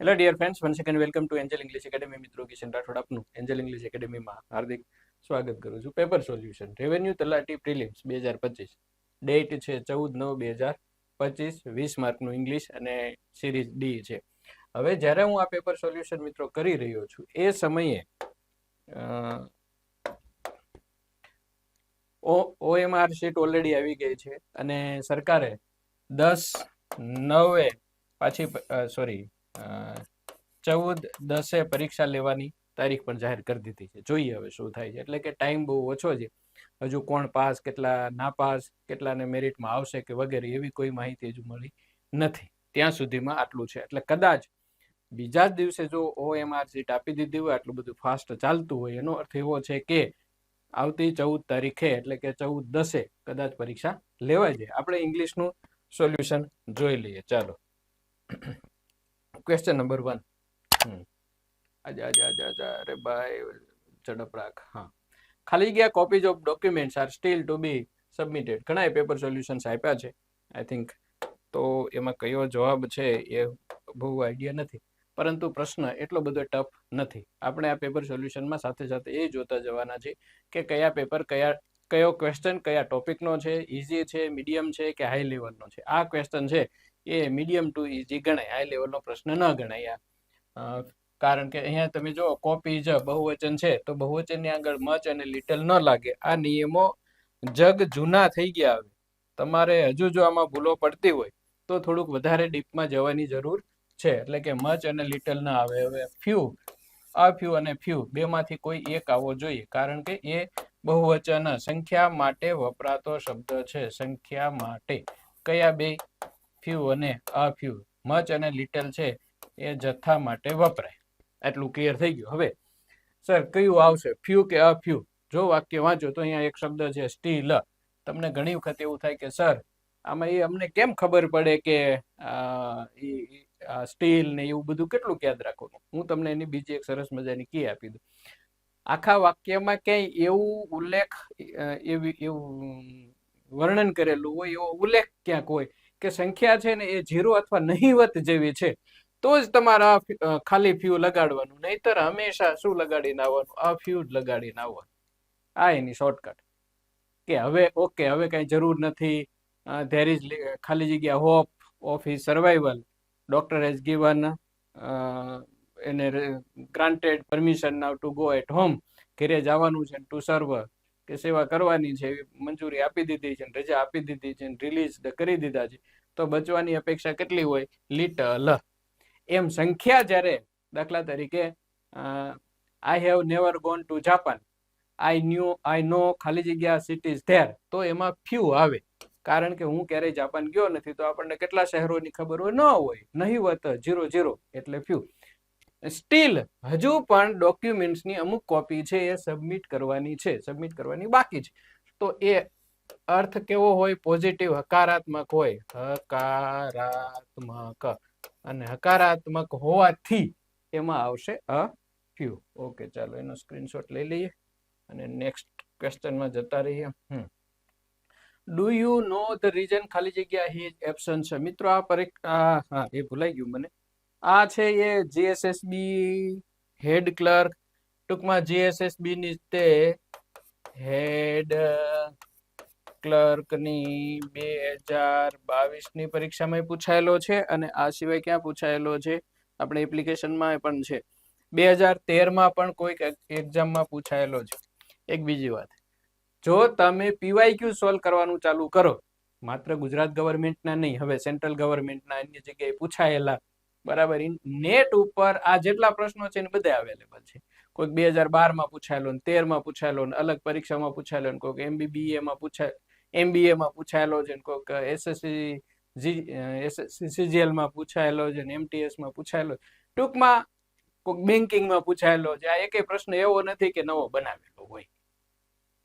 Hello dear friends, one second welcome to Angel English Academy. મિત્રો કિશન રાઠોડ આપનું Angel English એકેડેમીમાં હાર્દિક સ્વાગત કરું છું. પેપર સોલ્યુશન રેવન્યુ તલાટી પ્રિલિમ્સ 2025, ડેટ છે 14/9/2025, 20 માર્કનું ઇંગ્લિશ અને સિરીઝ ડી છે. હવે જ્યારે હું આ પેપર સોલ્યુશન મિત્રો કરી રહ્યો છું એ સમયે OMR શીટ ઓલરેડી આવી ગઈ છે અને સરકારે 10/9 પાછી 14/10 પરીક્ષા લેવાની તારીખ પણ જાહેર કરી દીધી છે. જોઈએ હવે શું થાય છે. એટલે કે ટાઈમ બહુ ઓછો છે. હજુ કોણ પાસ, કેટલા ના પાસ, કેટલાને મેરિટમાં આવશે કે વગેરે એવી કોઈ માહિતી હજુ મળી નથી. ત્યાં સુધીમાં આટલું છે. એટલે કદાચ બીજા જ દિવસે જો OMR સીટ આપી દીધી હોય, આટલું બધું ફાસ્ટ ચાલતું હોય, એનો અર્થ એવો છે કે આવતી 14 તારીખે એટલે કે 14/10 કદાચ પરીક્ષા લેવાય જાય. આપણે ઇંગ્લિશનું સોલ્યુશન જોઈ લઈએ. ચાલો, ક્વેશ્ચન નંબર 1. અરે ભાઈ ઝડપ રાખ. હા, ખાલી ગયા copies of documents are still to be submitted. ઘણા પેપર સોલ્યુશન્સ આપ્યા છે આઈ થિંક, તો એમાં કયો જવાબ છે એ બહુ આઈડિયા નથી, પરંતુ પ્રશ્ન એટલો બધો ટફ નથી. આપણે આ પેપર સોલ્યુશનમાં સાથે સાથે એ જોતા જવાના છે કે કયા પેપર કયો ક્વેશ્ચન કયા ટોપિકનો છે, ઇઝી છે, મીડિયમ છે કે હાઈ લેવલનો છે. આ ક્વેશ્ચન છે એ મીડિયમ ટુ ઇઝી ગણાય, હાઈ લેવલનો પ્રશ્ન ન ગણાય. કારણ કે અહીંયા તમે જો કોપી જ બહુવચન છે તો બહુવચનની આગળ મચ અને લિટલ ન લાગે. આ નિયમો જગ જૂના થઈ ગયા. હવે તમારે હજુ જો આમાં ભૂલો પડતી હોય તો થોડુંક વધારે ડીપમાં જવાની જરૂર છે. એટલે કે મચ અને લિટલ ના આવે. હવે ફ્યુ, અ ફ્યુ અને ફ્યુ બેમાંથી કોઈ એક આવવો જોઈએ, કારણ કે એ બહુવચન સંખ્યા માટે વપરાતો શબ્દ છે. સંખ્યા માટે કયા બે? ફ્યુ અને અ ફ્યુ. મચ અને લિટલ છે એ જથ્થા માટે વપરાય. આટલું ક્લિયર થઈ ગયું. હવે સર કયું આવશે, ફ્યુ કે અ ફ્યુ? જો વાક્ય વાંચો તો અહીંયા એક શબ્દ છે સ્ટીલ. તમને ઘણી વખત એવું થાય કે સર આમાં એ અમને કેમ ખબર પડે કે સ્ટીલ ને એવું બધું કેટલું યાદ રાખવાનું? હું તમને એની બીજી એક સરસ મજાની કી આપી દઉં. આખા વાક્યમાં ક્યાંય એવું ઉલ્લેખ, એવું વર્ણન કરેલું હોય, એવો ઉલ્લેખ ક્યાંક હોય કે સંખ્યા છે ને એ 0 અથવા નહીવત જેવી છે, તો જ તમારા ખાલી ફ્યુ લગાડવાનું. નહીતર હંમેશા શું લગાડીને આવવાનું? આ ફ્યુ જ લગાડીને આવવાનું. આ એની શોર્ટકટ. કે હવે ઓકે, હવે કઈ જરૂર નથી, ધેર ઇઝ ખાલી જગ્યા hope of his survival, doctor has given એને granted permission now to go at home. ઘરે જવાનું છે, ટુ સર્વ કે સેવા કરવાની છે, મંજૂરી આપી દીધી છે, રજા આપી દીધી છે, રિલીઝ કરી દીધા છે, તો બચવાની અપેક્ષા કેટલી હોય? લિટલ. એમ સંખ્યા જ્યારે, દાખલા તરીકે I have never gone to Japan, I know ખાલી જગ્યા સિટીઝ ધેર, તો એમાં ફ્યુ આવે. કારણ કે હું ક્યારેય જાપાન ગયો નથી, તો આપણને કેટલા શહેરોની ખબર હોય? ન હોય. નહીવત 0 એટલે ફ્યુ. સ્ટીલ હજુ પણ ડોક્યુમેન્ટ્સની અમુક કોપી છે એ સબમિટ કરવાની છે, સબમિટ કરવાની બાકી છે. તો એ અર્થ કેવો હોય? પોઝિટિવ, હકારાત્મક હોય. હકારાત્મક. અને હકારાત્મક હોવાથી એમાં આવશે અ ફ્યુ. ઓકે, ચાલો એનો સ્ક્રીનશોટ લઈ લઈએ અને નેક્સ્ટ ક્વેશ્ચનમાં જતા રહીએ. Do you know the reason ખાલી જગ્યા હી ઇઝ એબ્સન્ટ છે. મિત્રો આ પરીક્ષા, હા એ ભૂલાઈ ગયું મને, આ છે એ જીએસએસબી હેડ ક્લર્ક, ટૂંકમાં જીએસએસબી ની તે હેડ ક્લર્કની 2022ની પરીક્ષામાં પૂછાયેલો છે. અને આ સિવાય ક્યાં પૂછાયેલો છે? આપણે એપ્લિકેશનમાં પણ છે. 2013માં પણ કોઈક એક્ઝામમાં પૂછાયેલો છે. એક બીજી વાત, જો તમે પીવાયક્યુ સોલ્વ કરવાનું ચાલુ કરો, માત્ર ગુજરાત ગવર્મેન્ટના નહીં, હવે સેન્ટ્રલ ગવર્મેન્ટના અન્ય જગ્યાએ પૂછાયેલા, બરાબર, નેટ ઉપર આ જેટલા પ્રશ્નો છે ને બધા અવેલેબલ છે. કોઈક 2012માં પૂછાયેલો, 13માં પૂછાયેલો, અલગ પરીક્ષામાં પૂછાયેલો, કોઈક એમબીબીએમાં પૂછાયેલો છે, કોઈક એસએસસી સીજીએલમાં પૂછાયેલો છે, એમટીએસમાં પૂછાયેલો. ટૂંકમાં કોઈક બેન્કિંગમાં પૂછાયેલો છે. આ એકેય પ્રશ્ન એવો નથી કે નવો બનાવેલો હોય,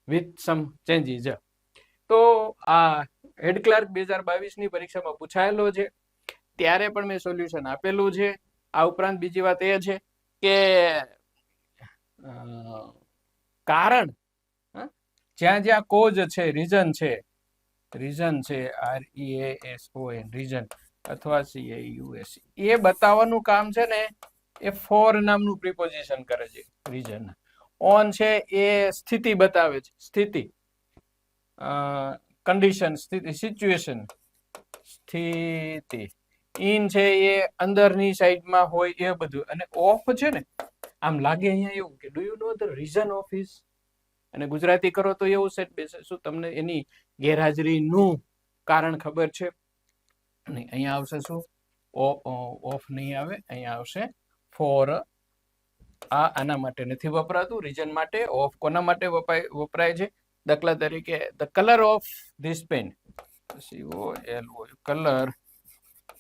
વિથ સમ ચેન્જીસ. તો આ હેડ ક્લાર્ક 2022ની પરીક્ષામાં પૂછાયેલો છે, ત્યારે પણ મેં સોલ્યુશન આપેલું છે. આ ઉપરાંત બીજી વાત એ છે કે કારણ, જ્યાં જ્યાં કોઝ છે, રીઝન છે, REASON, રીઝન, અથવા CAUS એ બતાવવાનું કામ છે ને એ ફોર નામનું પ્રિપોઝિશન કરે છે રીઝન. ઓન છે એ સ્થિતિ બતાવે છે, સ્થિતિ, કન્ડિશન, સ્થિતિ, સિચ્યુએશન, સ્થિતિ. ઇન છે એ અંદરની સાઈડમાં હોય એ બધું. અને ઓફ છે ને આમ લાગે અહીંયા એવું કે do you know the reason of his, અને ગુજરાતી કરો તો એવું સેટ બેસે, શું તમને એની ગેરહાજરીનું કારણ ખબર છે? નહીં. અહીંયા આવશે શું? ઓફ નહીં આવે, અહીંયા આવશે ફોર. આના માટે નથી વપરાતું, રીઝન માટે. ઓફ કોના માટે વપરાય છે? દાખલા તરીકે the colour of this pen, COLO, colour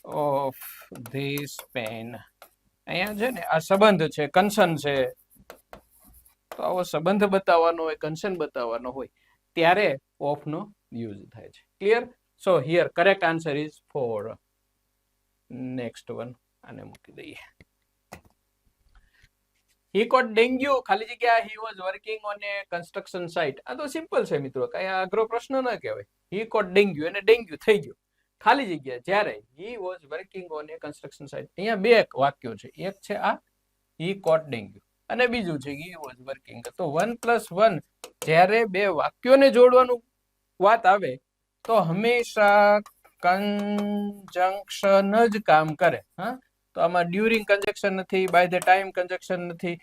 of this pen. અહીંયા છે ને આ સંબંધ છે, કન્સર્ન છે. તો આવો સંબંધ બતાવવાનો હોય, કન્સર્ન બતાવવાનો હોય ત્યારે ઓફ નો યુઝ થાય છે. Clear? So here correct answer is 4. Next one આને મૂકી દઈએ. He caught dengue, ખાલી જગ્યા he was working on a construction site. આ તો સિમ્પલ છે મિત્રો, કઈ અઘરો પ્રશ્ન ન કહેવાય. he caught dengue અને ડેન્ગ્યુ થઈ ગયો, ખાલી જગ્યા જ્યારે he was working on a construction site. અહીંયા બે વાક્યો છે, એક છે આ he caught dengue અને બીજું છે he was working. તો 1+1 જ્યારે બે વાક્યોને જોડવાનું વાત આવે તો હંમેશા કંજંક્શન જ કામ કરે. હા, તો આમાં ડ્યુરિંગ કંજક્શન નથી, બાય ધ ટાઈમ કંજક્શન નથી,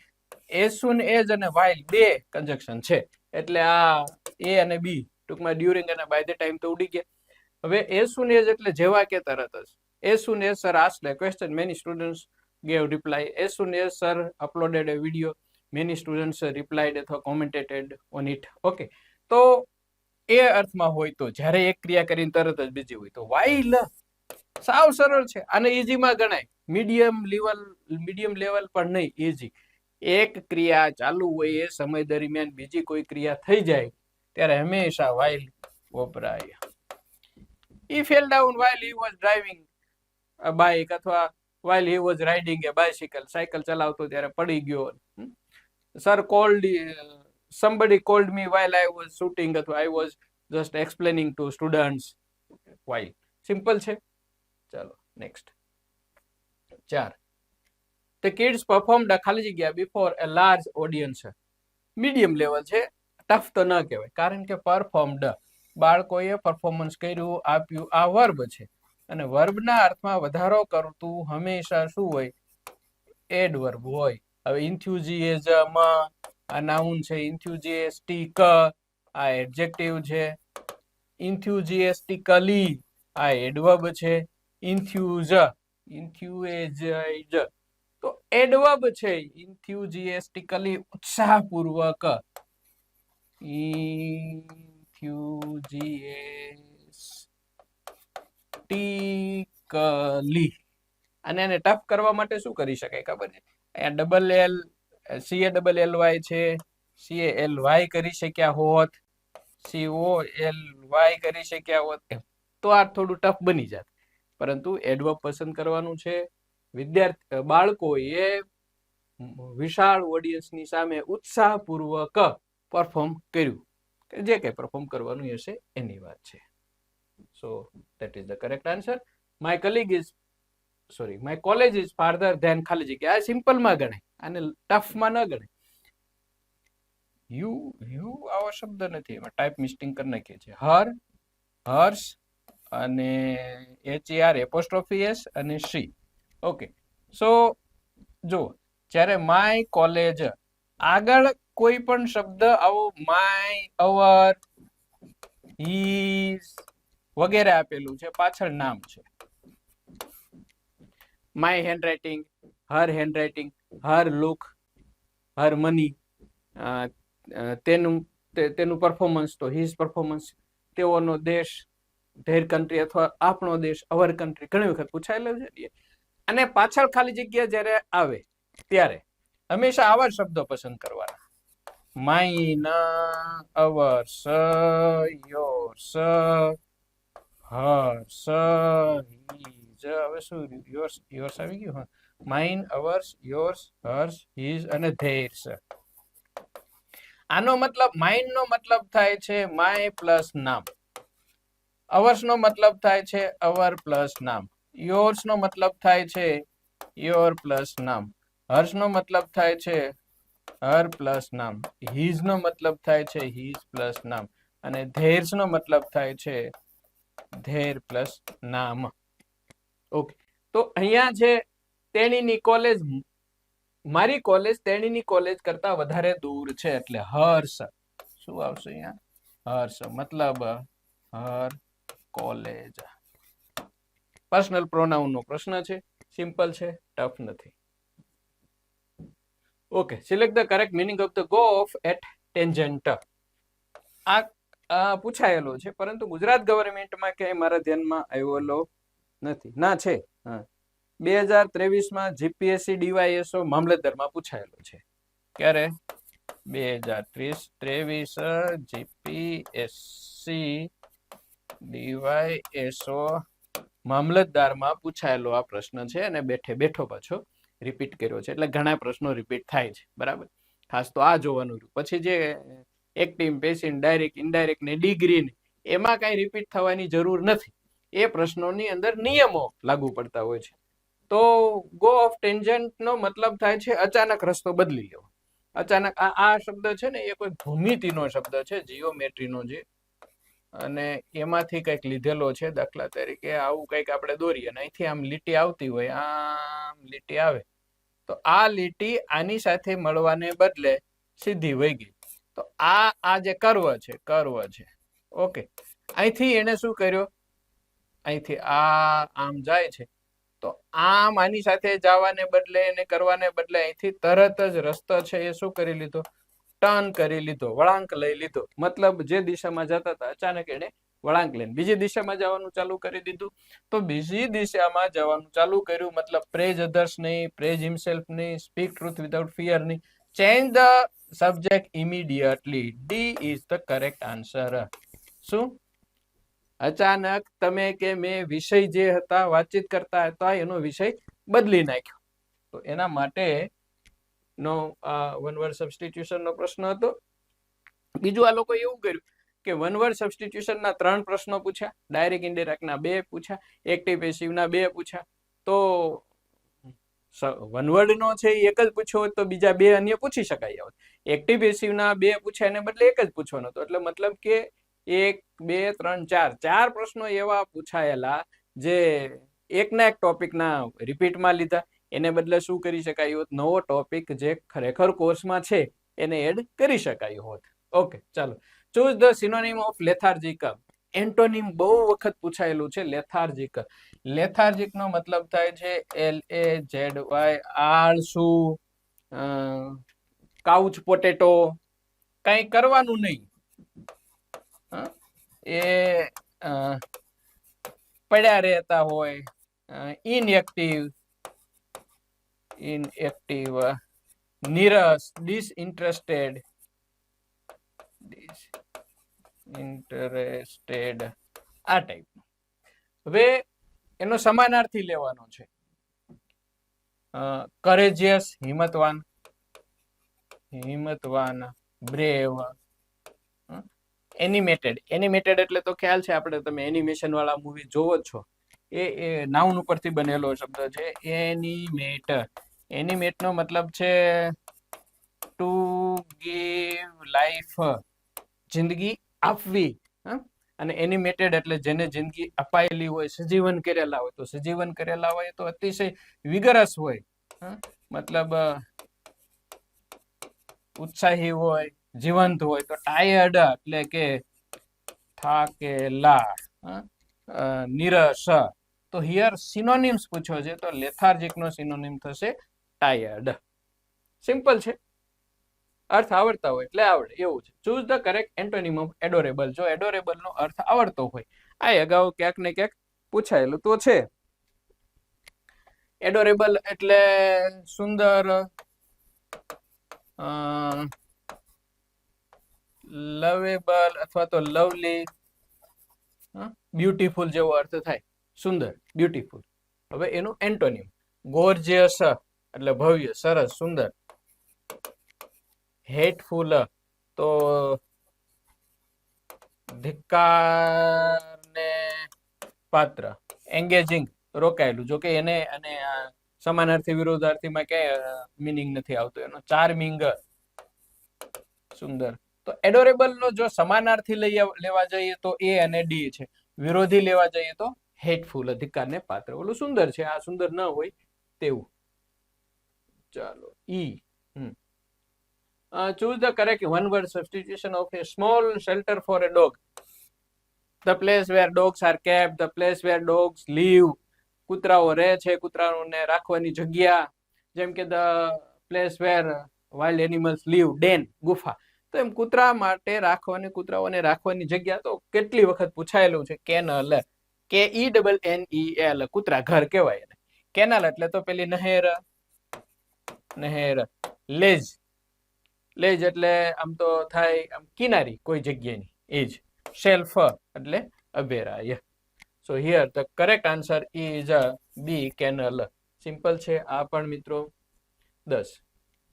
એઝ સુન એઝ અને વાઇલ બે કંજક્શન છે. એટલે આ એ અને બી ટૂંકમાં ડ્યુરિંગ અને બાય ધ ટાઈમ તો ઉડી ગયા. હવે એઝ સુન એઝ એટલે જેવા કે તરત જ. As soon as sir asked a question, many students gave reply. As soon as sir uploaded a video, many students replied અથવા commented on it. ઓકે, તો એ અર્થમાં હોય તો જ્યારે એક ક્રિયા કરીને તરત જ બીજી હોય તો વાઇલ સાવ સરળ છે. આને ઈઝીમાં ગણાય, મીડિયમ લેવલ પણ નહીં, ઈઝી. એક ક્રિયા ચાલુ હોય એ સમય દરમિયાન બીજી કોઈ ક્રિયા થઈ જાય ત્યારે હંમેશા વાઇલ વપરાય. He fell down while he was driving a bike અથવા while he was riding a bicycle. Cycle ચલાવતો ત્યારે પડી ગયો. Sir called, somebody called me while I was shooting અથવા I was just explaining to students while. Simple છે. ચાલો next. 4. The kids performed ખાલી જગ્યા before a large audience. Medium level છે, ટફ તો ન કહેવાય, કારણ કે પરફોર્મડ બાળકોએ પરફોર્મન્સ કર્યું, આપ્યું. આ વર્બ છે અને વર્બના અર્થમાં વધારો કરતું હંમેશા શું હોય? એડવર્બ હોય. હવે ઇન્થ્યુઝિયાઝમ આ નાઉન છે, ઇન્થ્યુઝિયાસ્ટિક આ એડજેક્ટિવ છે, ઇન્થ્યુઝિયાસ્ટિકલી આ એડવર્બ છે, ઇન્થ્યુએજ તો એડવર્બ છે. ઇન્થ્યુઝિયાસ્ટિકલી ઉત્સાહપૂર્વક, ઇન્થ્યુઝિયાસ્ટિકલી. અને એને ટફ કરવા માટે શું કરી શકાય ખબર છે? અહીંયા CALLY છે, CALY કરી શક્યા હોત, COLY કરી શક્યા હોત તો આ થોડું ટફ બની જાત. પરંતુ એડવર્બ પસંદ કરવાનું છે. બાળકોએ વિશાળ ઓડિયન્સની સામે ઉત્સાહપૂર્વક પરફોર્મ કર્યું, જે કંઈ પરફોર્મ કરવાનું હશે એની વાત છે. So that is the correct answer. My college is farther than ખાલી જગ્યા. આ સિમ્પલમાં ગણાય, આને ટફમાં ન ગણાય. યુ આવો શબ્દ નથી, એમાં ટાઈપ મિસ્ટેક કરી નાખીએ છીએ. હર્સ અને HER એપોસ્ટ્રોફી S અને C. ઓકે, સો જો જ્યારે માય કોલેજ આગળ કોઈ પણ શબ્દ આવો માય, અવર, હીઝ વગેરે આપેલું છે, પાછળ નામ છે. My handwriting, Har handwriting, Har look, Har money, તેનું પરફોર્મન્સ તો હિઝ પરફોર્મન્સ, તેઓનો દેશ, ધેર કન્ટ્રી અથવા આપણો દેશ, અવર કન્ટ્રી ઘણી વખત પૂછાયેલું છે. અને પાછળ ખાલી જગ્યા જ્યારે આવે ત્યારે હંમેશા આવા શબ્દો પસંદ કરવાના. Mine, hours, yours, hers, his. હવે શું યોર્સ આવી ગયું? હા, mine, hours, yours, hers, his અને ધેર્સ. આનો મતલબ, માઇન નો મતલબ થાય છે માય પ્લસ નામ, અવર્સ નો મતલબ થાય છે અવર પ્લસ નામ, યોર્સ નો મતલબ થાય છે યોર પ્લસ નામ, હર્ષ નો મતલબ થાય છે હર પ્લસ નામ, હીઝ નો મતલબ થાય છે હીઝ પ્લસ નામ, અને ધેર્સ નો મતલબ થાય છે ધેર પ્લસ નામ. ઓકે, તો અહીંયા છે તેણીની કોલેજ, મારી કોલેજ તેણીની કોલેજ કરતા વધારે દૂર છે, એટલે હર્ષ શું આવશે અહીંયા? હર્ષ મતલબ હર કોલેજ. પર્સનલ પ્રોનાઉન નો પ્રશ્ન છે, સિમ્પલ છે, ટફ નથી. Okay, select the correct meaning of the go off at tangent. આ પૂછાયેલો છે, પરંતુ ગુજરાત ગવર્મેન્ટમાં ક્યાંય મારા ધ્યાનમાં આવેલો નથી. ના છે, હા, 2023માં જીપીએસસી ડીવાયએસઓ મામલતદારમાં પૂછાયેલો છે. ક્યારે? 2023 જીપીએસસી ડીવાયએસઓ મામલતદારમાં પૂછાયેલો આ પ્રશ્ન છે, અને બેઠો પાછો રિપીટ કર્યો છે, એટલે ઘણા પ્રશ્નો રિપીટ થાય છે. બરાબર, ખાસ તો આ જોવાનું. પછી જે એક્ટિવ, પેસિવ, ડાયરેક્ટ, ઇનડાયરેક્ટ ને ડિગ્રી, એમાં કઈ રિપીટ થવાની જરૂર નથી. એ પ્રશ્નોની અંદર નિયમો લાગુ પડતા હોય છે. તો ગો ઓફ ટેન્જન્ટ નો મતલબ થાય છે અચાનક રસ્તો બદલી લેવો. અચાનક આ શબ્દ છે ને, એ કોઈ ભૂમિતિનો શબ્દ છે, જીઓમેટ્રીનો છે, અને એમાંથી કંઈક લીધેલો છે. દાખલા તરીકે આવું કંઈક આપણે દોરીએ અને અહીંથી આમ લીટી આવતી હોય, આમ લીટી આવે, તો આ લીટી આની સાથે મળવાને બદલે સીધી વહી ગઈ, તો આ જે કર્વ છે. ઓકે, અહીંથી એને શું કર્યો? અહીંથી આ આમ જાય છે, તો આમ આની સાથે જવાને બદલે, એને કરવાને બદલે અહીંથી તરત જ રસ્તો છે એ શું કરી લીધો? ટર્ન કરી લીધો, વળાંક લઈ લીધો. મતલબ જે દિશામાં જતા હતા, અચાનક એને વળાંક લઈને બીજી દિશામાં જવાનું ચાલુ કરી દીધું. તો બીજી દિશામાં જવાનું ચાલુ કર્યું, મતલબ પ્રેઝ અધર્સ નહીં, પ્રેઝ હિમસેલ્ફ નહીં, સ્પીક ટ્રુથ વિધાઉટ ફિયર નહીં, change the subject immediately. D is the correct answer. શું? અચાનક તમે કે મેં વિષય જે હતા વાતચીત કરતા હતા એનો વિષય બદલી નાખ્યો, તો એના માટે નો વન વર્ડ સબસ્ટિટ્યુશન નો પ્રશ્ન હતો. બીજું આ લોકો એવું કર્યું કે વન વર્ડ સબસ્ટિટ્યુશન ના 3 પ્રશ્નો પૂછ્યા, ડાયરેક્ટ ઇનડાયરેક્ટ ના 2 પૂછ્યા, એક્ટિવ પેસિવ ના 2 પૂછ્યા. તો વન વર્ડ નો છે એક જ પૂછ્યો હોત તો બીજા 2 અન્ય પૂછી શકાય હોત. એક્ટિવ પેસિવ ના 2 પૂછ્યા એને બદલે એક જ પૂછવાનો હતો. એટલે મતલબ કે 1 2 3 4 પ્રશ્નો એવા પૂછાયેલા જે એકના એક ટોપિકના રિપીટમાં લીધા. એને બદલે શું કરી શકાય હોત? નવો ટોપિક જે ખરેખર કોર્સમાં છે એને એડ કરી શકાય હોત. ઓકે, ચાલો. Choose the synonym of lethargical. Antonym બહુ વખત પૂછાયેલું છે. લેથાર્જિકલ, લેથાર્જિક નો મતલબ થાય છે LAZY, આળસુ, કાઉચ પોટેટો, કઈ કરવાનું નહીં, એ પડ્યા રહેતા હોય, ઇનએક્ટિવ, નીરસ, ડિસઇન્ટરેસ્ટેડ, આ ટાઈપ. હવે એનો સમાનાર્થી લેવાનો છે. કરેજિયસ, હિંમતવાન, બ્રેવ, એનિમેટેડ. એનિમેટેડ એટલે તો ખ્યાલ છે આપણે, તમે એનિમેશન વાળા મૂવી જોવો છો, એ નાઉન ઉપરથી બનેલો શબ્દ છે એનિમેટ. એનિમેટ નો મતલબ છે ટુ ગીવ લાઈફ, જિંદગી આપવી. અને એનિમેટેડ એટલે જેને જિંદગી અપાયેલી હોય, સજીવન કરેલા હોય. તો સજીવન કરેલા હોય તો અતિશય વિગરસ હોય, મતલબ ઉત્સાહી હોય, જીવંત હોય. તો ટાયર્ડ એટલે કે થાકેલા, નીરસ. તો હિયર સિનોનિમ્સ પૂછ્યો છે, તો લેથાર્જિક નો સિનોનિમ થશે ટાયર્ડ. સિમ્પલ છે, અર્થ આવડતા હોય એટલે આવડે એવું છે. Choose the correct antonym of adorable. જો એડોરેબલ નો અર્થ આવડતો હોય, આ અગાઉ ક્યાંક ને ક્યાંક પૂછાયેલું તો છે. એડોરેબલ એટલે સુંદર, લવેબલ અથવા તો લવલી, બ્યુટીફુલ જેવો અર્થ થાય. સુંદર, બ્યુટીફુલ. હવે એનું એન્ટોનિમ ગોર્જિયસ એટલે ભવ્ય, સરસ, સુંદર. હેટફુલ તો ધિક્કારને પાત્ર. એંગેજિંગ રોકાયેલું. જો કે એને અને સમાનાર્થી વિરોધાર્થીમાં ક્યાંય મિનિંગ નથી આવતો એનો. ચાર્મિંગ, સુંદર. તો એડોરેબલ નો જો સમાનાર્થી લેવા જઈએ તો એ અને ડી છે. વિરોધી લેવા જઈએ તો હેટફુલ, અધિકારને પાત્ર. ઓલું સુંદર છે, આ સુંદર ન હોય તેવું. ચાલો ઈ. choose the correct one word substitution of a small shelter for a dog. The place where dogs are kept, the place where dogs live. કૂતરાઓ રહે છે, કૂતરાઓને રાખવાની જગ્યા. જેમ કે the place where wild animals live, den, ગુફા. તો એમ કૂતરા માટે રાખવાની, કૂતરાઓને રાખવાની જગ્યા તો કેટલી વખત પૂછાયેલું છે. કેનલ, KENNEL, કૂતરા ઘર કહેવાય એને. કેનલ એટલે તો પેલી નહેર, નહેર. લેજ, લેજ એટલે આમ તો થાય આમ કિનારી કોઈ જગ્યાની, એ જ. શેલ્ફ એટલે અભેરાય. So here the correct answer is B, kennel. Simple છે આ પણ મિત્રો. 10.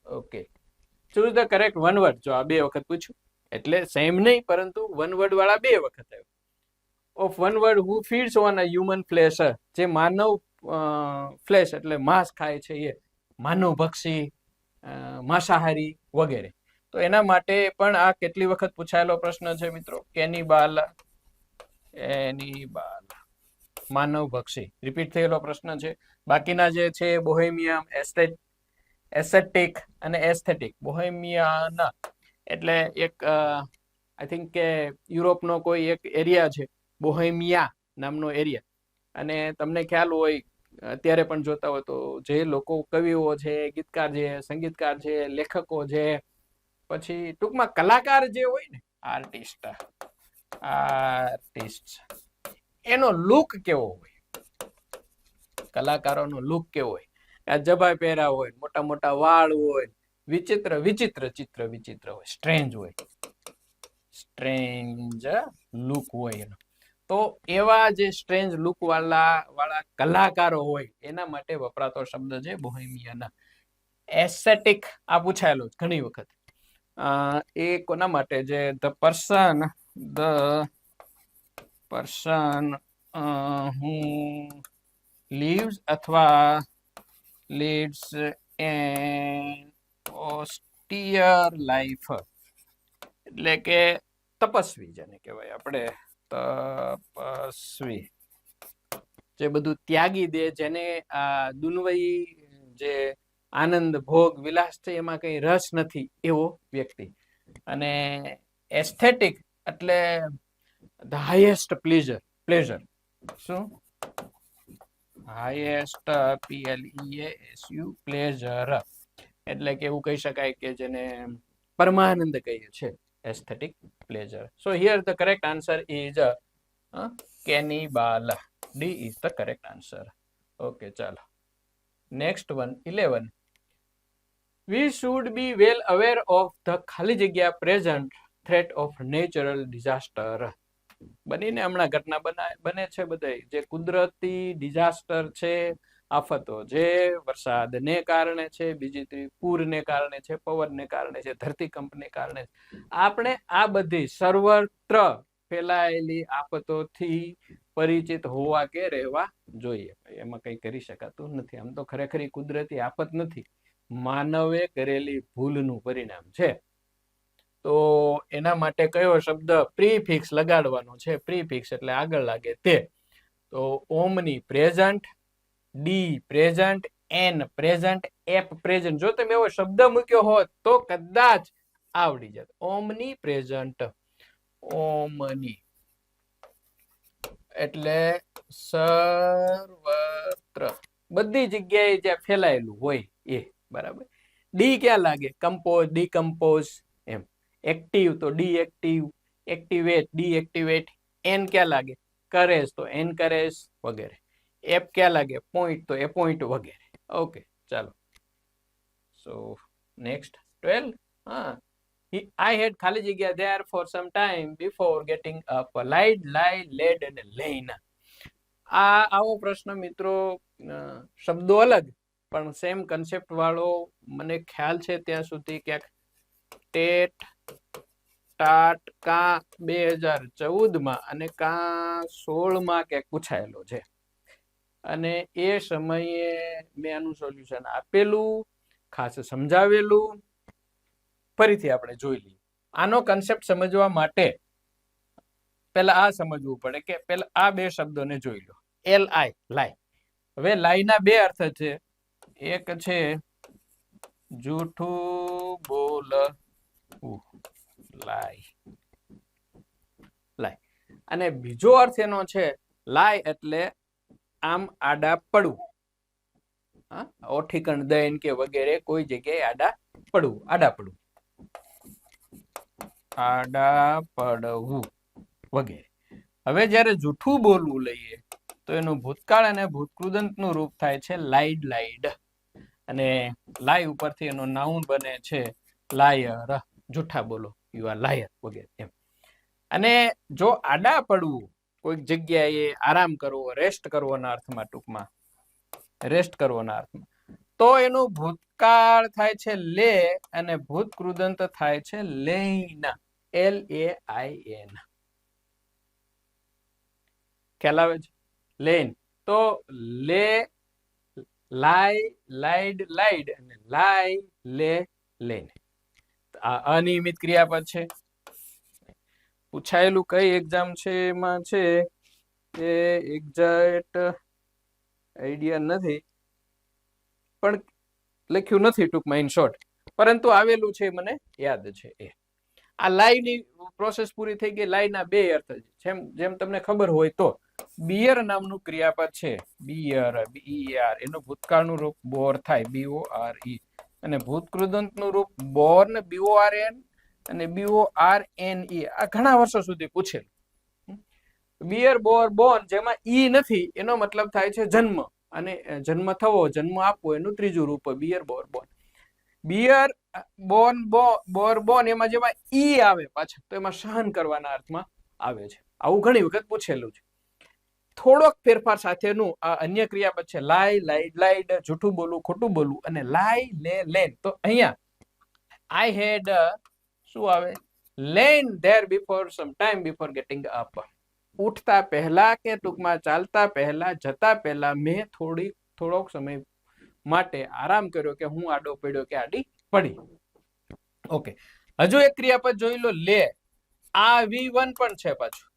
Okay. Choose the correct one word. જો આ 2 વખત પૂછ્યું એટલે સેમ નહીં, પરંતુ વન વર્ડ વાળા 2 વખત આવ્યો. Of one word who feeds on a human flash, જે માનવ ફ્લેશ એટલે માંસ ખાય છે, એ માનવ ભક્ષી, માંસાહારી વગેરે. તો એના માટે પણ આ કેટલી વખત પૂછાયેલો પ્રશ્ન છે મિત્રો. કેનિબાલ, એનિબાલ, માનવ ભક્ષી. રિપીટ થયેલો પ્રશ્ન છે. બાકીના જે છે બોહેમિયમ, એસ્થેટિક અને એસ્થેટિક. બોહેમિયાના એટલે એક આઈ થિંક કે યુરોપનો કોઈ એક એરિયા છે, બોહેમિયા નામનો એરિયા. અને તમને ખ્યાલ હોય, અત્યારે પણ જોતા હોય તો, જે લોકો કવિઓ છે, ગીતકાર છે, સંગીતકાર છે, લેખકો છે, પછી ટૂંકમાં કલાકાર જે હોય ને, આર્ટિસ્ટ, એનો લુક કેવો હોય, કલાકારોનો લુક કેવો હોય. આ જભા પહેરા હોય, મોટા મોટા વાળ હોય, વિચિત્ર વિચિત્ર ચિત્ર વિચિત્ર હોય, સ્ટ્રેન્જ હોય, સ્ટ્રેન્જ લુક હોય એનો. તો એવા જે સ્ટ્રેન્જ લુક વાળા કલાકારો હોય એના માટે વપરાતો શબ્દ છે બોહેમિયાના. એસ્થેટિક આ પૂછાયેલો ઘણી વખત. એ કોના માટે? જે ધ પર્સન હુ lives અથવા leads an austere life, એટલે કે તપસ્વી જેને કહેવાય આપણે, તપસ્વી, જે બધું ત્યાગી દે, જેને આ દુન્વયી જે આનંદ ભોગ વિલાસ છે એમાં કઈ રસ નથી, એવો વ્યક્તિ. અને એસ્થેટિક એટલે ધ હાઈએસ્ટ પ્લેઝર. શું? Highest, PLEASU, pleasure. એટલે કે એવું કહી શકાય કે જેને પરમાનંદ કહીએ છે, aesthetic pleasure. So here the correct answer is cannibal. D is the correct answer. Okay, chalo. Next one, 11. We should be well aware of the ખાલી જગ્યા present threat of natural disaster. બનીને હમણાં ઘટના બને છે બધાય, જે કુદરતી ડિઝાસ્ટર છે, આફતો, જે વરસાદને કારણે છે, બીજી પૂરને કારણે છે, પવનને કારણે છે, ધરતીકંપને કારણે. આપણે આ બધી સર્વત્ર ફેલાયેલી આફતોથી પરિચિત હોવા કે રહેવા જોઈએ. એમાં કઈ કરી શકાતું નથી. આમ તો ખરેખર કુદરતી આફત નથી, માનવે કરેલી ભૂલનું પરિણામ છે. તો એના માટે કયો શબ્દ પ્રીફિક્સ લગાડવાનો છે? પ્રીફિક્સ એટલે આગળ લાગે તે. તો omni present, D present, an present, app present. જો તમે એવો શબ્દ મૂક્યો હોત તો કદાચ આવડી જાત. ઓમની પ્રેઝન્ટ, ઓમની એટલે સર્વત્ર, બધી જગ્યાએ જ્યાં ફેલાયેલું હોય એ. બરાબર. ડી ક્યાં લાગે? કમ્પોઝ, ડીકમ્પોઝ, એમ. એક્ટિવ તો de active, activate, de activate. En ક્યાં લાગે? કરેજ તો એનકરેજ વગેરે. એપ ક્યાં લાગે? પોઈન્ટ તો એપોઈન્ટ વગેરે. ઓકે, ચાલો. So next 12. I had ખાલી જગ્યા there for some time before getting up. Lied, lie, led અને lain. આવો પ્રશ્ન મિત્રો, શબ્દો અલગ પણ સેમ કન્સેપ્ટ વાળો મને ખ્યાલ છે ત્યાં સુધી ક્યાંક ટેટ ટાટ કા 2014 માં અને કા 16 માં ક્યાંક પૂછાયેલો છે. અને એ સમયે મેં આનું સોલ્યુશન આપેલું, ખાસ સમજાવેલું. ફરીથી આપણે જોઈ લઈએ. આનો કન્સેપ્ટ સમજવા માટે પેલા આ સમજવું પડે કે પેલા આ બે શબ્દોને જોઈ લો. LI લાઈ. હવે લાઈના બે અર્થ છે. એક છે જૂઠું બોલવું, લાઈ લાઈ. અને બીજો અર્થ એનો છે લાઈ એટલે આમ આડા પડવું. ઓઠીકણ દઈન કે વગેરે કોઈ જગ્યાએ આડા પડવું, આડા પડવું, આડા પડવું વગેરે. હવે જ્યારે જૂઠું બોલવું લઈએ તો એનું ભૂતકાળ અને ભૂતકૃદંતનું રૂપ થાય છે લાઈડ લાઈડ. અને લાઈ ઉપરથી એનો નાઉન બને છે લાયર, જૂઠા બોલો, યુ આર લાયર વગેરે એમ. અને જો આડા પડવું કોઈક જગ્યાએ આરામ કરવો, રેસ્ટ કરવાના અર્થમાં, ટૂંકમાં રેસ્ટ કરવાના અર્થમાં, તો એનું ભૂતકાળ થાય છે લે અને ભૂતકૃદંત થાય છે લેઈન, LAIN. ખ્યાલ આવે છે? લેઈન. તો લે, લાઈ, લાઈડ, લાઈડ અને લાઈ, લે, લેન. આ અનિયમિત ક્રિયાપદ છે. પૂછાયેલું કઈ એક્ઝામ છે એમાં છે એ એક્ઝેક્ટ આઈડિયા નથી, પણ લખ્યું નથી ટૂંકમાં, ઇન શોર્ટ. પરંતુ આવેલું છે મને યાદ છે. એ આ લાઈની પ્રોસેસ પૂરી થઈ ગઈ. લાઈના બે અર્થ છે. જેમ તમને ખબર હોય તો બિયર નામનું ક્રિયાપદ છે, બિયર, BER. એનું ભૂતકાળનું રૂપ બોર થાય, BORE. અને ભૂતકૃદંતનું રૂપ બોર્ન, BORN અને BORNE. આ ઘણા વર્ષો સુધી પૂછેલું. બિયર, બોર, બોર્ન, જેમાં ઈ નથી એનો મતલબ થાય છે જન્મ, અને જન્મ થવો, જન્મ આપવો, એનું ત્રીજું રૂપ બિયર, બોર, બોર્ન. બિયર, બોર્ન, બોર, બોર્ન, એમાં જેમાં ઈ આવે પાછળ તો એમાં સહન કરવાના અર્થમાં આવે છે. આવું ઘણી વખત પૂછેલું છે. થોડોક ફેરફાર સાથેનું આ અન્ય ક્રિયાપદ છે લાઈ, લાઈડ, લાઈડ, જૂઠું બોલવું, ખોટું બોલવું, અને લાઈ, લે, લેન. તો અહીંયા આઈ હેડ શું આવે? Lain there before some time before getting up. ઉઠતા પહેલા કે ટૂંકમાં ચાલતા પહેલા, જતા પહેલા મેં થોડોક સમય માટે આરામ કર્યો કે હું આડો પડ્યો કે આડી પડી. ઓકે, હજુ એક ક્રિયાપદ જોઈ લો, લે. આ V1 પણ છે પાછું.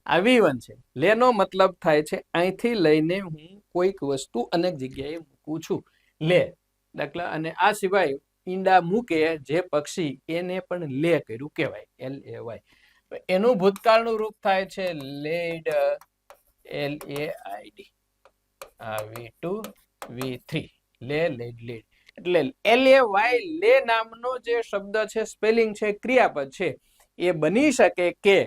આ V1 છે. લેનો મતલબ થાય છે અહીંથી લઈને હું કોઈક વસ્તુ અનેક જગ્યાએ મૂકું છું, લે. દાખલા, અને આ સિવાય ઈંડા મૂકે જે પક્ષી, એને પણ લે કર્યું કહેવાય, LAY. એનું ભૂતકાળનું રૂપ થાય છે લેડ, LAID. V2, V3, લે, લેડ, લેડ. એટલે LAY, લે નામનો જે શબ્દ છે, સ્પેલિંગ છે, ક્રિયાપદ છે, એ બની શકે કે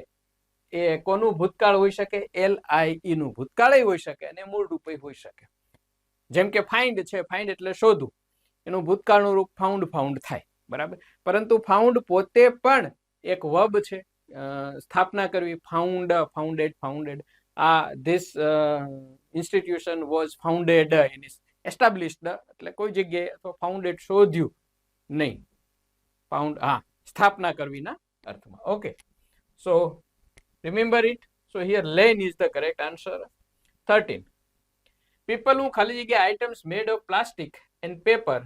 એ કોનું ભૂતકાળ હોઈ શકે? LIE નું ભૂતકાળ હોઈ શકે અને મૂળ રૂપે હોઈ શકે. જેમ કે ફાઇન્ડ છે, ફાઇન્ડ એટલે શોધવું, એનું ભૂતકાળનું રૂપ ફાઉન્ડ, ફાઉન્ડ થાય, બરાબર. પરંતુ ફાઉન્ડ પોતે પણ એક વર્બ છે, સ્થાપના કરવી, found, founded, founded. This institution was founded, established, એટલે કોઈ જગ્યાએ, અથવા ફાઉન્ડેડ શોધ્યું નહીં, ફાઉન્ડ, સ્થાપના કરવીના અર્થમાં. Okay, so remember it. So here lane is the correct answer. 13. People who ખાલી જગ્યા items made of plastic and paper,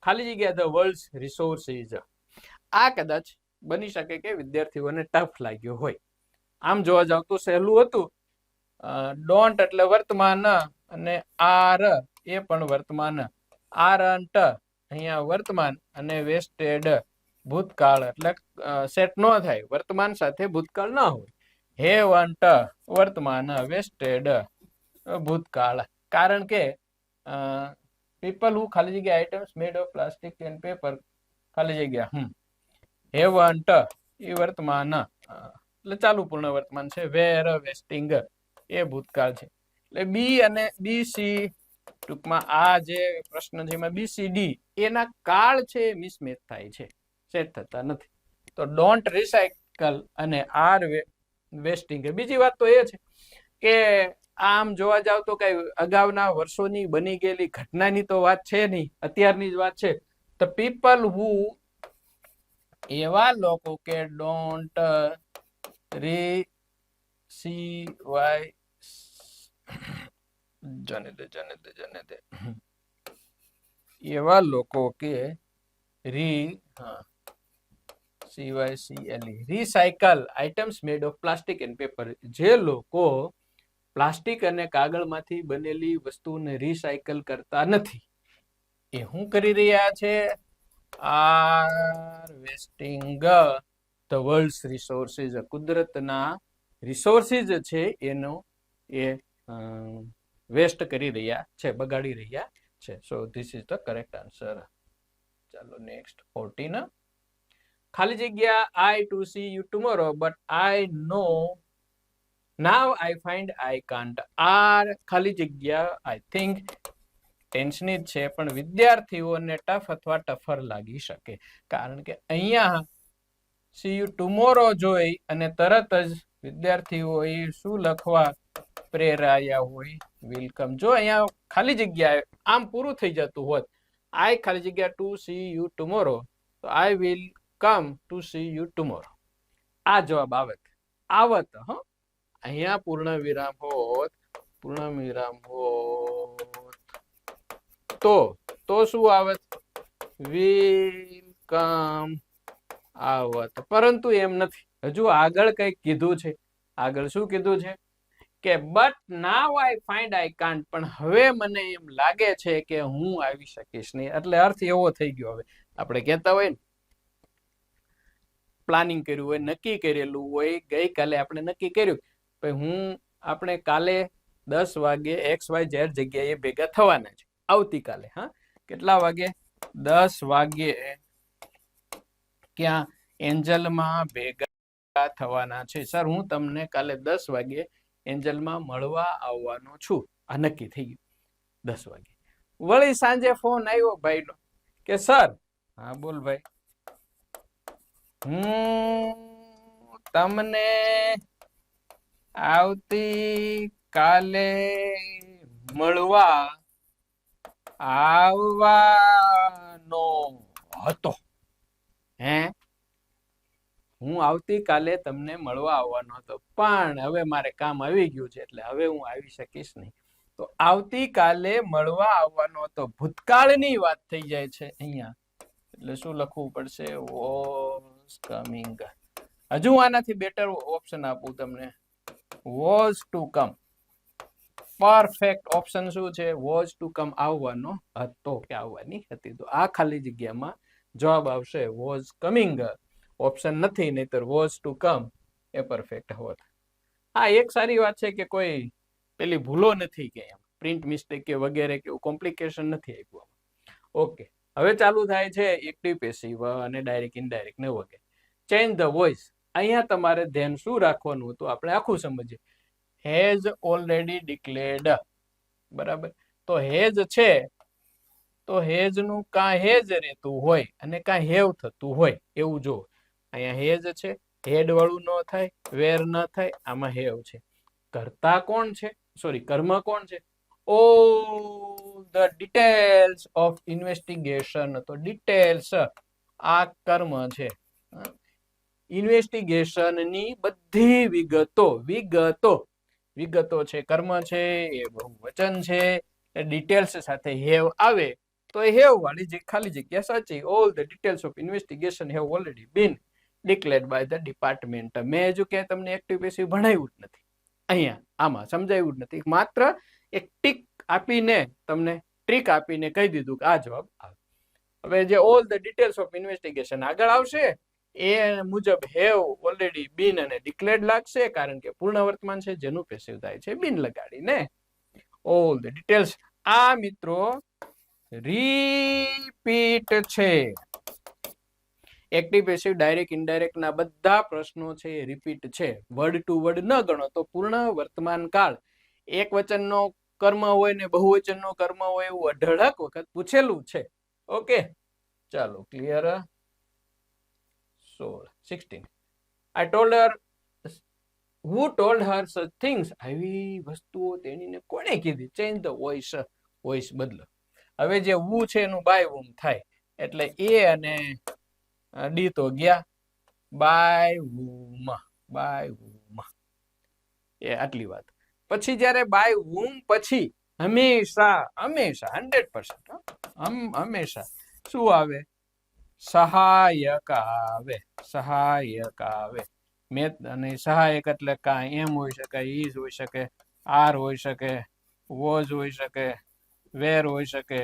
ખાલી જગ્યા the world's resources. આ કદાચ બની શકે કે વિદ્યાર્થીઓને ટફ લાગ્યો હોય. આમ જોવા જાવ તો સહેલું હતું. ડોન્ટ એટલે વર્તમાન, અને આર એ પણ વર્તમાન, આરન્ટ અહીંયા વર્તમાન, અને વેસ્ટેડ ભૂતકાળ, એટલે સેટ ન થાય, વર્તમાન સાથે ભૂતકાળ ના હોય. હેવન્ટ વર્તમાન, વેસ્ટેડ ભૂતકાળ. કારણ કે પીપલ હુ ખાલી જગ્યા items made of plastic and paper, ખાલી જગ્યા હેવન્ટ એ વર્તમાન, એટલે ચાલુ પૂર્ણ વર્તમાન છે. વેર, વેસ્ટિંગ એ ભૂતકાળ છે. એટલે બી અને BC, ટૂંકમાં આ જે પ્રશ્ન છે એમાં BCD એના કાળ છે મિસમેચ થાય છે, સેટ થતા નથી. તો ડોન્ટ રિસાયકલ અને આર વેસ્ટિંગ. બીજી વાત તો એ છે કે આમ જોવા જાવ તો કઈ અગાઉના વર્ષોની બની ગયેલી ઘટનાની તો વાત છે નહીં, અત્યારની જ વાત છે. તો પીપલ હુ, એવા લોકો કે ડોન્ટ રિસીવાય જને દે એવા લોકો કે recycle items made of plastic and paper, જે લોકો પ્લાસ્ટિક અને કાગળમાંથી બનેલી વસ્તુને રીસાયકલ કરતા નથી એ શું કરી રહ્યા છે? Are wasting the world's resources, કુદરતના રિસોર્સિસ છે એનો એ વેસ્ટ કરી રહ્યા છે, બગાડી રહ્યા છે. So this is the correct answer. ચાલો નેક્સ્ટ 14. ખાલી જગ્યા I to see you tomorrow but I know now I find I can't. આ ખાલી જગ્યા આઈ થિંક ટેન્સની જ છે, પણ વિદ્યાર્થીઓને ટફ અથવા ટફર લાગી શકે, કારણ કે અહીંયા સી યુ ટુમોરો જોઈ અને તરત જ વિદ્યાર્થીઓએ શું લખવા પ્રેરાયા હોય? વેલકમ. જો અહીંયા ખાલી જગ્યા આમ પૂરું થઈ જતું હોત, આઈ ખાલી જગ્યા ટુ સી યુ ટુમોરો, તો I will come to see you tomorrow, આ જવાબ આવત. અહીંયા પૂર્ણ વિરામ હોત તો શું આવત? વિલ કમ આવત. પરંતુ એમ નથી, હજુ આગળ કઈક કીધું છે. આગળ શું કીધું છે? કે but now I find I can't, પણ હવે મને એમ લાગે છે કે હું આવી શકીશ નહીં. એટલે અર્થ એવો થઈ ગયો. હવે આપણે કહેતા હોય ને, પ્લાનિંગ કર્યું હોય, નક્કી કરેલું હોય, ગઈકાલે આપણે નક્કી કર્યું આપણે કાલે 10 વાગે XYZ જગ્યાએ ભેગા થવાના છે. આવતીકાલે કેટલા વાગે? 10 વાગે ક્યાં? એન્જલમાં ભેગા થવાના છે. સર હું તમને કાલે 10 વાગે એન્જલમાં મળવા આવવાનો છું. આ નક્કી થઈ ગયું 10 વાગે. વળી સાંજે ફોન આવ્યો ભાઈનો કે સર, હા બોલ ભાઈ, હું તમને આવતી કાલે મળવા આવવાનો હતો. હું આવતીકાલે તમને મળવા આવવાનો હતો, પણ હવે મારે કામ આવી ગયું છે, એટલે હવે હું આવી શકીશ નહીં. તો આવતીકાલે મળવા આવવાનો હતો, ભૂતકાળની વાત થઈ જાય છે અહીંયા, એટલે શું લખવું પડશે? Was coming. હજુ આનાથી બેટર ઓપ્શન આપું તમને, was to come. Perfect option શું છે? વોઝ ટુ કમ, આવવાનો હતો કે આવવાની હતી. તો આ ખાલી જગ્યામાં જવાબ આવશે વોઝ કમિંગ. ઓપ્શન નથી, નહીતર વોઝ ટુ કમ એ પરફેક્ટ હોત. હા, એક સારી વાત છે કે કોઈ પેલી ભૂલો નથી, કે એમ પ્રિન્ટ મિસ્ટેક કે વગેરે કે કોમ્પ્લિકેશન નથી આપ્યું. ઓકે, હવે ચાલુ થાય છે એક્ટિવ પેસિવ અને ડાયરેક્ટ ઇનડાયરેક્ટ ને વગેરે. Change the voice. અહીંયા તમારે ધ્યાન શું રાખવાનું હતું આપણે આખું સમજીએ. હેઝ ઓલરેડી ડિક્લેર્ડ, બરાબર. તો હેઝ છે, તો હેઝ નું કાં હેઝ રહેતું હોય અને કાં હેવ થતું હોય એવું જો. અહીંયા હેઝ છે, હેડ વાળું ન થાય, વેર ન થાય, આમાં હેવ છે. કર્તા કોણ છે? સોરી, કર્મ કોણ છે? all the details of investigation. તો ડિટેલ્સ આ કર્મ છે. ઇન્વેસ્ટિગેશન ની બધી વિગતો છે, કર્મ છે, એ બહુવચન છે. ડિટેલ્સ સાથે હેવ આવે તો હેવ વાળી જે ખાલી જગ્યા સાચી. all the details of investigation have already been declared by the department. મેં હજુ કે તમને એક્ટિવ પેસિવ ભણાવ્યું જ નથી, અહીંયા આમાં સમજાવ્યું જ નથી, માત્ર એક ટીક આપીને તમને ટ્રીક આપીને કહી દીધું કે આ જવાબ આવે. હવે જે all the details of investigation આગળ આવશે એ મુજબ હેવ ઓલરેડી બીન અને ડિક્લેર્ડ લાગશે, કારણ કે પૂર્ણ વર્તમાન છે, જેનું પેસિવ થાય છે બીન લગાડીને. all the details. આ મિત્રો રિપીટ છે. એક્ટિવ પેસિવ ડાયરેક્ટ ઇનડાયરેક્ટ ના બધા પ્રશ્નો છે એ રિપીટ છે. વર્ડ ટુ વર્ડ ન ગણો તો પૂર્ણ વર્તમાન કાળ એક વચનનો કર્મ હોય ને બહુવચનનો કર્મ હોય એવું 18 વખત પૂછેલું છે. ઓકે, ચાલો clear. 16. I told her, who told her such things? આવી વસ્તુઓ તેણીને કોણે કીધી? Change the voice. વોઇસ બદલો. હવે જે વુ છે એનું બાય વૂમ થાય, એટલે એ અને ડી તો ગયા. બાય વૂમ એ આટલી વાત. પછી જ્યારે બાય વૂમ પછી હંમેશા હંમેશા 100%, હંમેશા શું આવે? સહાયક આવે, સહાયક આવે. અને સહાયક એટલે કાંઈ એમ હોઈ શકે, ઇઝ હોઈ શકે, આર હોઈ શકે, વોઝ હોઈ શકે, વેર હોઈ શકે,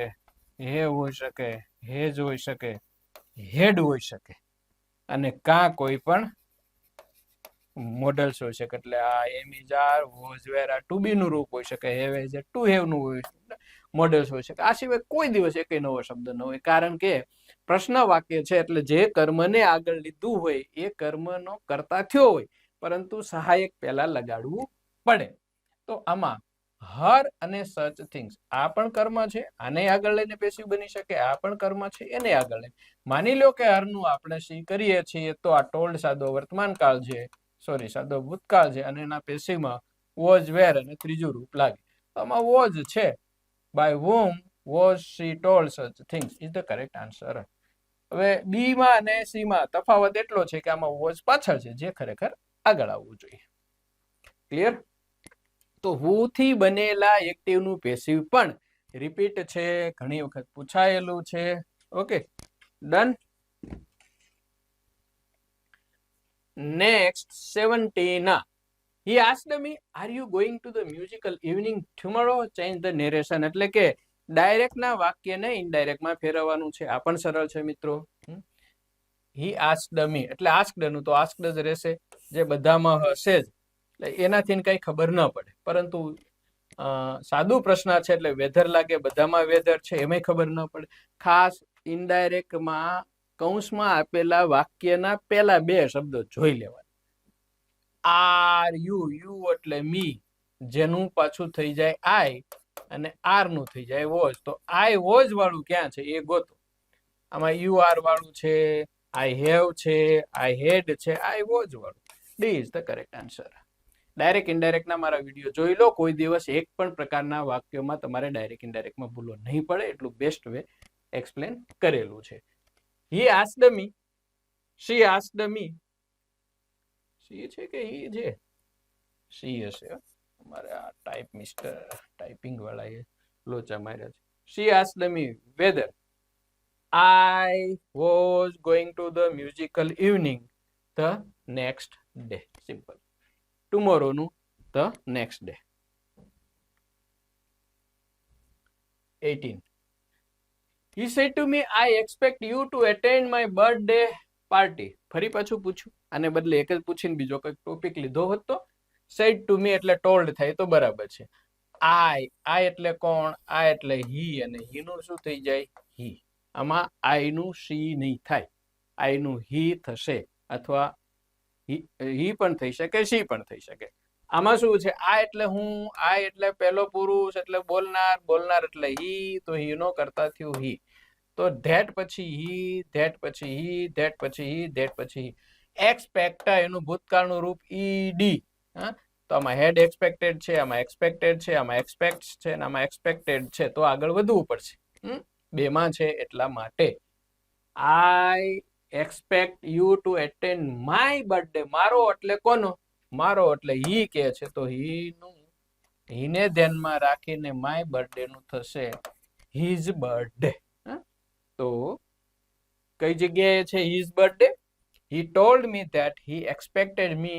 હેવ હોઈ શકે, હેઝ હોઈ શકે, હેડ હોઈ શકે, અને કોઈ પણ મોડલ્સ હોઈ શકે. એટલે આ એમ ઇઝ આર, વોઝ વેર આ ટુ બી નું રૂપ હોઈ શકે, હેવ ઇઝ ટુ હેવ નું મોડલ્સ હોઈ શકે. આ સિવાય કોઈ દિવસ એક નવો શબ્દ ન હોય, કારણ કે પ્રશ્ન વાક્ય છે એટલે જે કર્મને આગળ લીધું હોય એ કર્મનો કર્તા થયો હોય, પરંતુ સહાયક પહેલા લગાડવું પડે. તો આમાં હર અને સચ થિંગ્સ, આ પણ કર્મ છે, આને આગળ લઈને પેસિવ બની શકે, આ પણ કર્મ છે, એને આગળ લઈને. માની લો કે હરનું આપણે સી કરીએ છીએ તો આ ટોલ્ડ સાદો વર્તમાન કાળ છે, સોરી સાદો ભૂતકાળ છે, અને એના પેસિવમાં વોઝ વેર અને ત્રીજું રૂપ લાગે. આમાં વોઝ છે, by whom was she told such things is the correct answer. હવે બી માં અને સી માં તફાવત એટલો છે કે આમાં વોઝ પાછળ છે, જે ખરેખર આગળ આવવું જોઈએ. ક્લિયર? તો હુ થી બનેલા એક્ટિવ નું પેસિવ પણ રિપીટ છે, ઘણી વખત પૂછાયેલું છે. Okay, done. Next 17. He asked me, are you going to the musical evening tomorrow? Change the narration. એટલે કે ડાયરેક્ટ ના વાક્યને ઇનડાયરેક્ટ માં ફેરવવાનું છે. આ પણ સરળ છે મિત્રો. He asked me એટલે asked નું તો asked જ રહેશે, જે બધામાં હશે જ, એટલે એનાથી કઈ ખબર ન પડે. પરંતુ સાદું પ્રશ્ન છે એટલે વેધર લાગે, બધામાં વેધર છે એમાં ખબર ન પડે. ખાસ ઇનડાયરેક્ટમાં કૌંસમાં આપેલા વાક્યના પહેલા બે શબ્દો જોઈ લેવા. આર યુ, યુ એટલે મી, જેનું પાછું થઈ જાય આઈ, અને આર નું થઈ જાય વોઝ. તો આઈ વોઝ વાળું ક્યાં છે એ ગોતો. આમાં યુ આર વાળું છે, આઈ હેવ છે, આઈ હેડ છે, આઈ વોઝ વાળું. D is the correct answer. Direct indirect ના મારા વિડીયો જોઈ લો. કોઈ દિવસ એક પણ પ્રકારના વાક્યોમાં તમારે ડાયરેક્ટ ઇનડાયરેક્ટમાં ભૂલો નહીં પડે, એટલું બેસ્ટ વે એક્સપ્લેન કરેલું છે. He asked me, she asked me, C છે કે ઈ છે? સી હશે. અમારે આ ટાઈપિંગ વાળા એ લોચા માર્યા છે. She asked me whether I was going to the musical evening the next day. Simple. Tomorrow નું the next day. 18. He said to me, I expect you to attend my birthday party. ફરી પાછું પૂછું, આને બદલે એક જ પૂછીને બીજો કંઈક ટોપિક લીધો હોત તો. said to me એટલે ટોલ્ડ થાય તો બરાબર છે. I એટલે કોણ? આ એટલે હી, અને હી નું શું થઈ જાય? હી. આમાં આઈ નું સી નહીં થાય, આઈ નું હી થશે, અથવા હી પણ થઈ શકે, સી પણ થઈ શકે. આમાં શું છે? આ એટલે હું, આ એટલે પહેલો પુરુષ એટલે બોલનાર, બોલનાર એટલે હી, તો હી નો કરતા થયું હી. તો ધેટ પછી હી, ધેટ પછી હી, ધેટ પછી હી, ધેટ પછી હી. એક્સપેક્ટ એનું ભૂતકાળનું રૂપ ઈડી. તો આમાં હેડ એક્સપેક્ટેડ છે, આમાં એક્સપેક્ટેડ છે, આમાં એક્સપેક્ટ છે, અને આમાં એક્સપેક્ટેડ છે. તો આગળ વધવું પડશે, બેમાં છે એટલા માટે. I expect you to attend my birthday. મારો એટલે કોનો? મારો એટલે હી કે છે, તો હીને ધ્યાનમાં રાખીને માય બર્થડે નું થશે હિઝ બર્થડે. તો કઈ જગ્યાએ છે his birthday? He told me that he expected me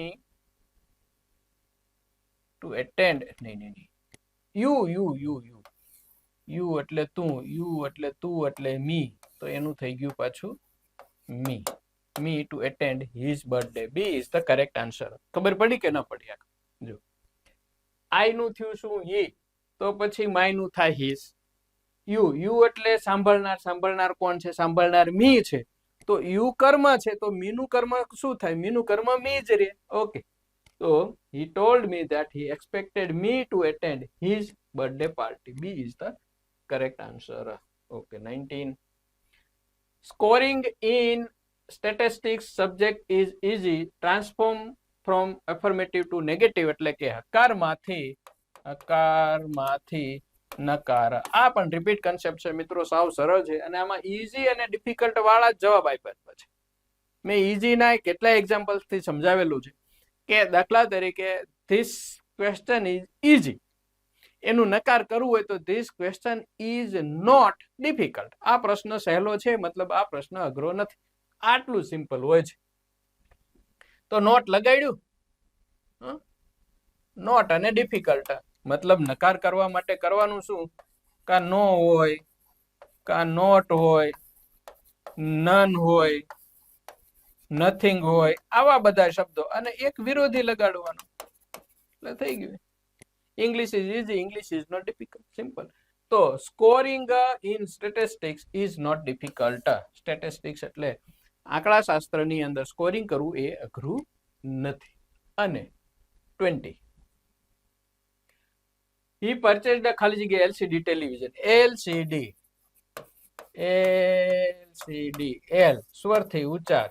to attend. નહીં. યુ એટલે તું, યુ એટલે તું એટલે મી, તો એનું થઈ ગયું પાછું me. Me to attend his birthday. B is the correct answer. ખબર પડી કે ન પડી? જો આઈ નું થયું શું? હી. તો પછી માય નું થાય હિઝ. યુ એટલે સાંભળનાર. સાંભળનાર કોણ છે? સાંભળનાર મી છે. તો યુ કર્મ છે, તો મી નું કર્મ શું થાય? મી નું કર્મ મી જ રે. ઓકે, તો he told me that he expected me to attend his birthday party. B is the correct answer. Okay, 19. Scoring in statistics subject is easy. Transform from affirmative to negative એટલે કે હકારમાંથી નકાર. આ પણ રિપીટ કન્સેપ્ટ છે મિત્રો, સાવ સરળ છે. અને આમાં ઈઝી અને ડિફિકલ્ટ વાળા જવાબ આપ્યા છે. મેં ઈઝી ના કેટલા એક્ઝામ્પલ્સ થી સમજાવેલું છે કે દાખલા તરીકે ધીસ ક્વેશ્ચન ઇઝ ઈઝી. એનું નકાર કરવું હોય તો this question is not difficult. આ પ્રશ્ન સહેલો છે, મતલબ આ પ્રશ્ન અઘરો નથી. આટલું સિમ્પલ હોય છે. તો નોટ લગાડ્યું, નોટ અને ડિફિકલ્ટ, મતલબ નકાર કરવા માટે કરવાનું શું, કા નો હોય, કા નોટ હોય, નન હોય, નથિંગ હોય, આવા બધા શબ્દો, અને એક વિરોધી લગાડવાનો એટલે થઈ ગયું. English is easy, English is not difficult, simple. તો scoring in statistics is not difficult. Statistics એટલે આંકડા શાસ્ત્રની અંદર સ્કોરિંગ કરવું એ અઘરું નથી. અને 20, he purchased a ખાલી જગ્યા LCD television. LCD, LCD, L સ્વરથી ઉચ્ચાર,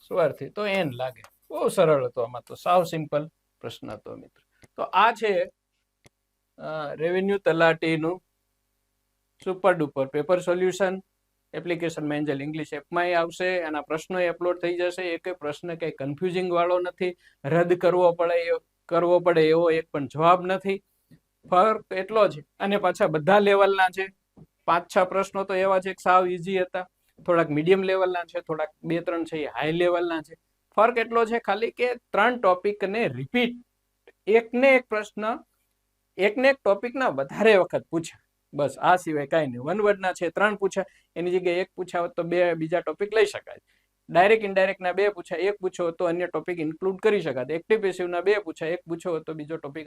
સ્વરથી તો એન લાગે. બહુ સરળ હતો આમાં, તો સાવ સિમ્પલ પ્રશ્ન હતો મિત્રો. તો આ છે રેવન્યુ તલાટીનું સુપર ડુપર પેપર સોલ્યુશન. એપ્લિકેશનમાં એન્જલ ઇંગ્લિશ એપમાં આવશે, એના પ્રશ્નો અપલોડ થઈ જશે. એક પ્રશ્ન કઈ કન્ફ્યુઝિંગ વાળો નથી, રદ કરવો પડે એવો એક પણ જવાબ નથી. ફરક એટલો જ, અને પાછા બધા લેવલના છે. 5-6 પ્રશ્નો તો એવા છે કે સાવ ઈઝી હતા, થોડાક મીડિયમ લેવલના છે, થોડાક 2-3 છે એ હાઈ લેવલના છે. ફરક એટલો છે ખાલી કે 3 ટોપિકને રિપીટ, એકને એક પ્રશ્ન એકને એક ટોપિકના વધારે વખત પૂછ્યા, બસ. આ સિવાય કાંઈ નહીં. 1 વર્ડના છે 3 પૂછ્યા, એની જગ્યાએ 1 પૂછ્યા હોત તો 2 બીજા ટોપિક લઈ શકાય. ડાયરેક્ટ ઇનડાયરેક્ટના 2 પૂછ્યા, 1 પૂછ્યો તો અન્ય ટોપિક ઇન્ક્લુડ કરી શકાય. એક્ટિવ પેસિવના 2 પૂછ્યા, 1 પૂછ્યો તો બીજો ટોપિક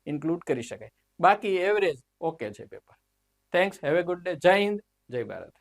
ઇન્ક્લુડ કરી શકાય. બાકી એવરેજ ઓકે છે paper. Thanks, have a good day. જય હિન્દ, જય ભારત.